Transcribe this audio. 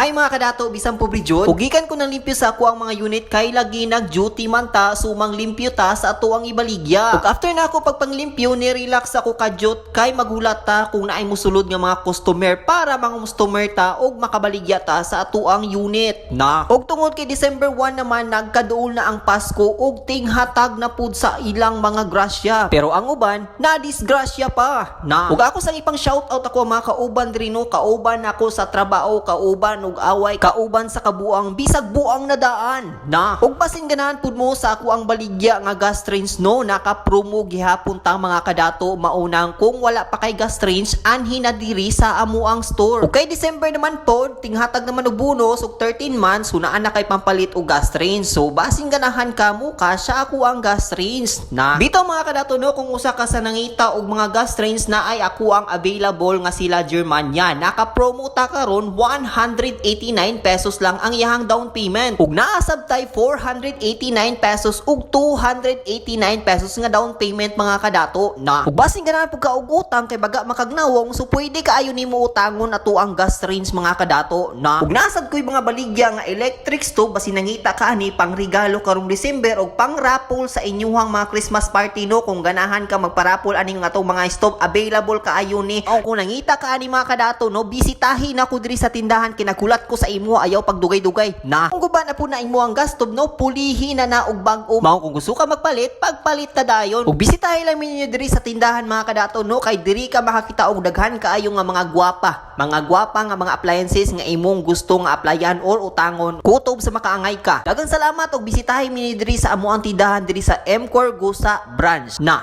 Hi mga kadato, bisang pobre jud. Ugikan ko ng limpyo sa ako ang mga unit kay lagi nag-duty man ta, sumang limpyo ta sa ato ang ibaligya. Ug after na ako pagpanglimpyo, ni-relax ako kadyot kay magulat ta kung naay musulod nga mga customer para mga customer ta og makabaligya ta sa ato ang unit. Ug tungod kay December 1 naman nagkaduol na ang Pasko ug tinghatag na pud sa ilang mga grasya. Pero ang uban na disgrasya pa. Ug ako sang ipang shoutout ako mga kauban diri no, kauban ako sa trabaho, kauban ug away, kauban sa kabuang bisag buang na daan. Ug basin ganahan pud mo sa ako ang baligya nga gas range no, naka-promo gihapon ta mga kadato, maunang kung wala pa kay gas range anhi na diri sa amo ang store. Ug kay December naman pod tinghatag naman og bonus ug 13 months hunaan na kay pampalit og gas range. So basin ganahan ka mo kasya ako ang gas range na. Bitaw mga kadato no, kung usa ka sa nangita og mga gas range na ay ako ang available nga sila Germania, naka-promo ta karon 189 pesos lang ang iyang down payment. Ug naasab tay 489 pesos ug 289 pesos nga down payment mga kadato na. Ug basin ganahan pud ka og utang kay baga makagnawong, so pwede kaayo nimo utangon ato ang gas range mga kadato na. Ug nasad koy mga baligya nga electric stove basin nangita ka ani pang regalo karong December og pang raffle sa inyong mga Christmas party no, kung ganahan ka magpa-raffle ani nga atong mga stove available kaayo ni. O kung nangita ka ani mga kadato no, bisitahin ako diri sa tindahan, kinagulat ko sa imo ayaw pagdugay-dugay na. Kung guba na po na imo ang gas stove no, pulihin na og bag-o. Mao kung gusto ka magpalit, pagpalit ta dayon. Ug bisitahin lang ninyo diri sa tindahan mga kadato no, kay diri ka makakita og daghan kaayo nga mga gwapa nga mga appliances nga imong gusto nga applyan or utangon kutob sa makaangay ka. Daghang salamat og bisitahin mi diri sa amo ang tindahan diri sa M. Corgusa branch na.